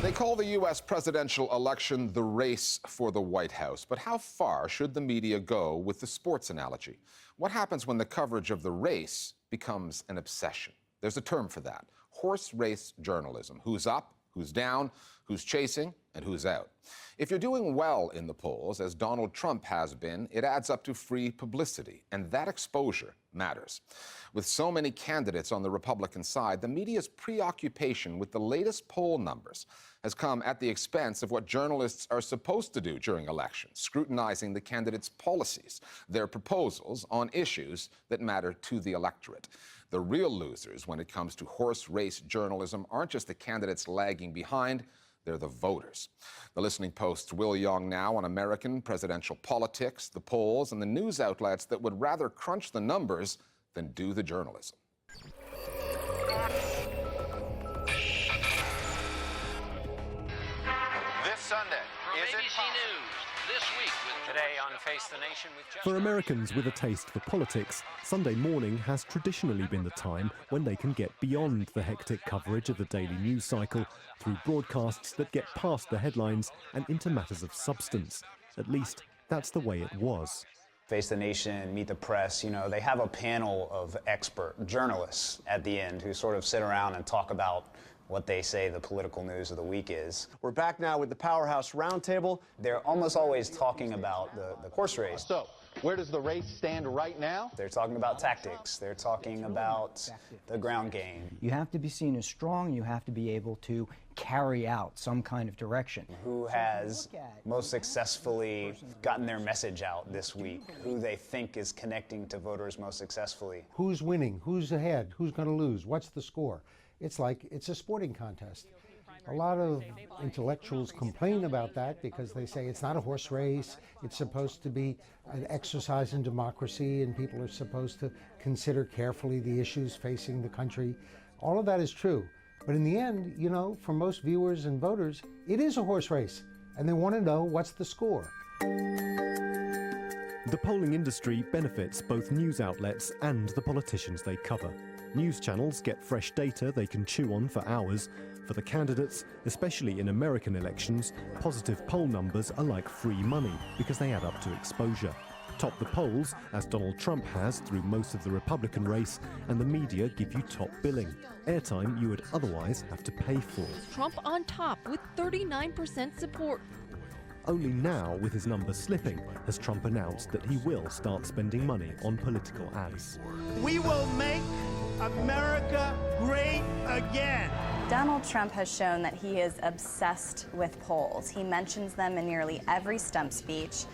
They call the U.S. presidential election the race for the White House. But how far should the media go with the sports analogy? What happens when the coverage of the race becomes an obsession? There's a term for that: horse race journalism. Who's up, who's down, who's chasing, and who's out. If you're doing well in the polls, as Donald Trump has been, it adds up to free publicity, and that exposure matters. With so many candidates on the Republican side, the media's preoccupation with the latest poll numbers has come at the expense of what journalists are supposed to do during elections, scrutinizing the candidates' policies, their proposals on issues that matter to the electorate. The real losers when it comes to horse race journalism aren't just the candidates lagging behind, they're the voters. The Listening Post's Will Yong now on American presidential politics, the polls, and the news outlets that would rather crunch the numbers than do the journalism. This Sunday, is it possible? This week with Today on Face the Nation with For Americans with a taste for politics, Sunday morning has traditionally been the time when they can get beyond the hectic coverage of the daily news cycle through broadcasts that get past the headlines and into matters of substance. At least, that's the way it was. Face the Nation, Meet the Press, you know, they have a panel of expert journalists at the end who sort of sit around and talk about what they say the political news of the week is. We're back now with the Powerhouse Roundtable. They're almost always talking about the horse race. So, where does the race stand right now? They're talking about tactics. They're talking about the ground game. You have to be seen as strong. You have to be able to carry out some kind of direction. Who has most successfully gotten their message out this week? Who they think is connecting to voters most successfully? Who's winning? Who's ahead? Who's going to lose? What's the score? It's like it's a sporting contest. A lot of intellectuals complain about that because they say it's not a horse race. It's supposed to be an exercise in democracy, and people are supposed to consider carefully the issues facing the country. All of that is true. But in the end, you know, for most viewers and voters, it is a horse race, and they want to know what's the score. The polling industry benefits both news outlets and the politicians they cover. News channels get fresh data they can chew on for hours. For the candidates, especially in American elections, positive poll numbers are like free money because they add up to exposure. Top the polls, as Donald Trump has through most of the Republican race, and the media give you top billing, airtime you would otherwise have to pay for. Trump on top with 39% support. Only now, with his numbers slipping, has Trump announced that he will start spending money on political ads. We will make America great again. Donald Trump has shown that he is obsessed with polls. He mentions them in nearly every stump speech.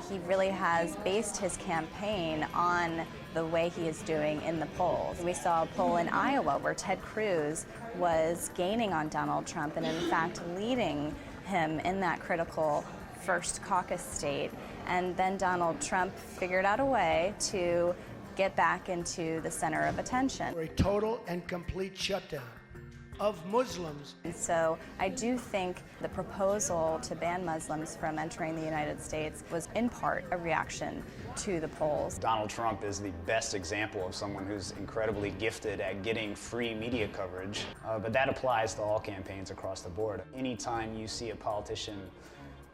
He really has based his campaign on the way he is doing in the polls. We saw a poll in Iowa where Ted Cruz was gaining on Donald Trump and in fact leading him in that critical first caucus state. And then Donald Trump figured out a way to get back into the center of attention. For a total and complete shutdown of Muslims. And so I do think the proposal to ban Muslims from entering the United States was in part a reaction to the polls. Donald Trump is the best example of someone who's incredibly gifted at getting free media coverage, but that applies to all campaigns across the board. Anytime you see a politician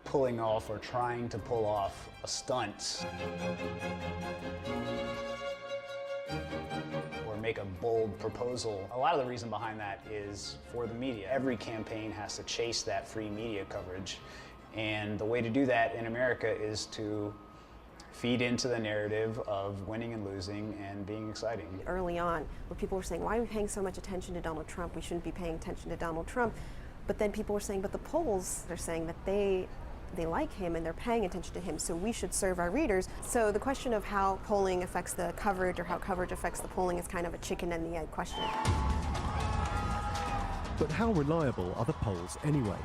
pulling off or trying to pull off a stunt or make a bold proposal, a lot of the reason behind that is for the media. Every campaign has to chase that free media coverage, and the way to do that in America is to feed into the narrative of winning and losing and being exciting. Early on, when people were saying, why are we paying so much attention to Donald Trump? We shouldn't be paying attention to Donald Trump. But then people were saying, but the polls, they're saying that they like him and they're paying attention to him, so we should serve our readers. So the question of how polling affects the coverage or how coverage affects the polling is kind of a chicken and the egg question. But how reliable are the polls anyway?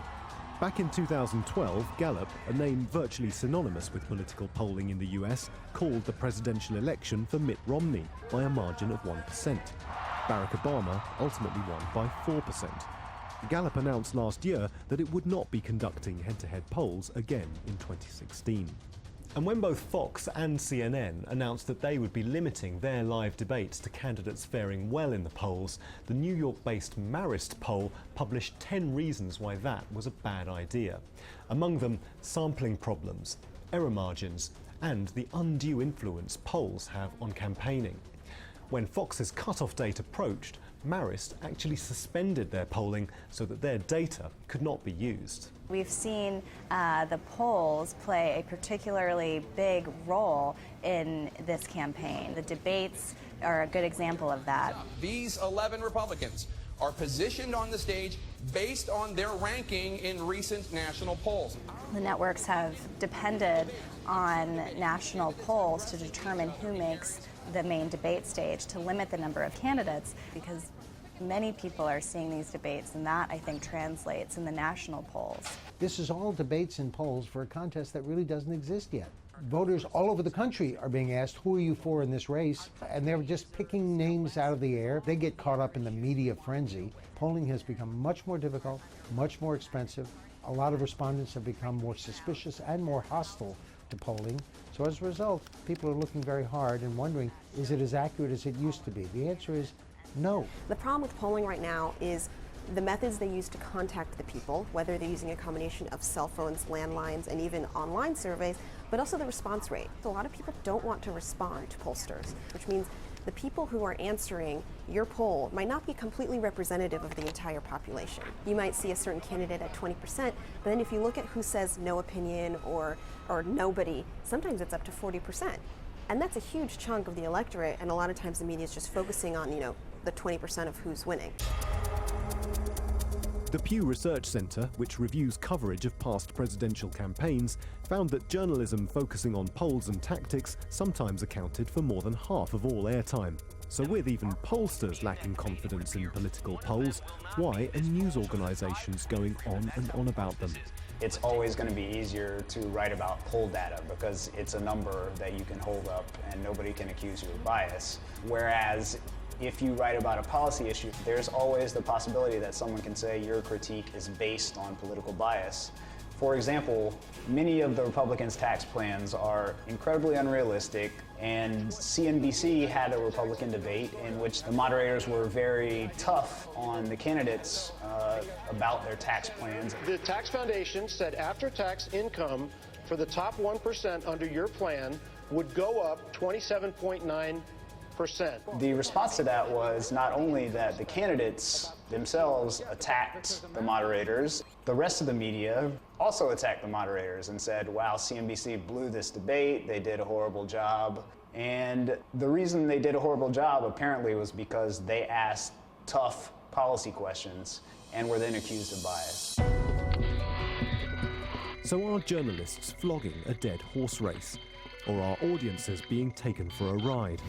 Back in 2012, Gallup, a name virtually synonymous with political polling in the US, called the presidential election for Mitt Romney by a margin of 1%. Barack Obama ultimately won by 4%. Gallup announced last year that it would not be conducting head-to-head polls again in 2016. And when both Fox and CNN announced that they would be limiting their live debates to candidates faring well in the polls, the New York-based Marist poll published 10 reasons why that was a bad idea. Among them, sampling problems, error margins, and the undue influence polls have on campaigning. When Fox's cutoff date approached, Marist actually suspended their polling so that their data could not be used. We've seen the polls play a particularly big role in this campaign. The debates are a good example of that. These 11 Republicans are positioned on the stage based on their ranking in recent national polls. The networks have depended on national polls to determine who makes the main debate stage, to limit the number of candidates, because many people are seeing these debates, and that, I think, translates in the national polls. This is all debates and polls for a contest that really doesn't exist yet. Voters all over the country are being asked, who are you for in this race? And they're just picking names out of the air. They get caught up in the media frenzy. Polling has become much more difficult, much more expensive. A lot of respondents have become more suspicious and more hostile to polling. So as a result, people are looking very hard and wondering, is it as accurate as it used to be? The answer is no. The problem with polling right now is the methods they use to contact the people, whether they're using a combination of cell phones, landlines, and even online surveys, but also the response rate. So a lot of people don't want to respond to pollsters, which means the people who are answering your poll might not be completely representative of the entire population. You might see a certain candidate at 20%, but then if you look at who says no opinion or nobody, sometimes it's up to 40%. And that's a huge chunk of the electorate, and a lot of times the media is just focusing on, the 20% of who's winning. The Pew Research Center, which reviews coverage of past presidential campaigns, found that journalism focusing on polls and tactics sometimes accounted for more than half of all airtime. So with even pollsters lacking confidence in political polls, why are news organizations going on and on about them? It's always going to be easier to write about poll data because it's a number that you can hold up and nobody can accuse you of bias. Whereas if you write about a policy issue, there's always the possibility that someone can say your critique is based on political bias. For example, many of the Republicans' tax plans are incredibly unrealistic, and CNBC had a Republican debate in which the moderators were very tough on the candidates about their tax plans. The Tax Foundation said after-tax income for the top 1% under your plan would go up 27.9%. The response to that was not only that the candidates themselves attacked the moderators, the rest of the media also attacked the moderators and said, wow, CNBC blew this debate, they did a horrible job. And the reason they did a horrible job apparently was because they asked tough policy questions and were then accused of bias. So are journalists flogging a dead horse race? Or are audiences being taken for a ride?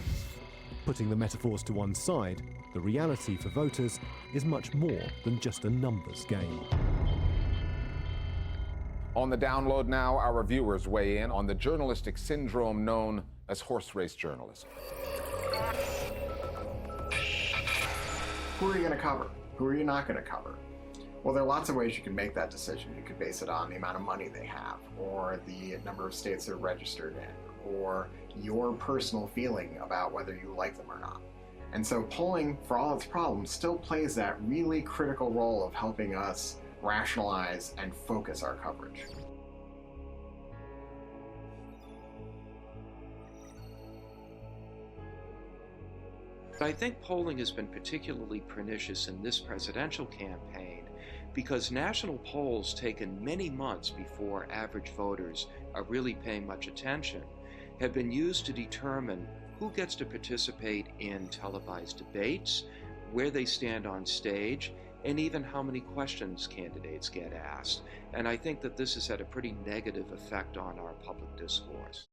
Putting the metaphors to one side, the reality for voters is much more than just a numbers game. On the download now, our viewers weigh in on the journalistic syndrome known as horse race journalism. Who are you going to cover? Who are you not going to cover? Well, there are lots of ways you can make that decision. You could base it on the amount of money they have, or the number of states they're registered in, or your personal feeling about whether you like them or not. And so polling, for all its problems, still plays that really critical role of helping us rationalize and focus our coverage. I think polling has been particularly pernicious in this presidential campaign because national polls taken many months before average voters are really paying much attention have been used to determine who gets to participate in televised debates, where they stand on stage, and even how many questions candidates get asked. And I think that this has had a pretty negative effect on our public discourse.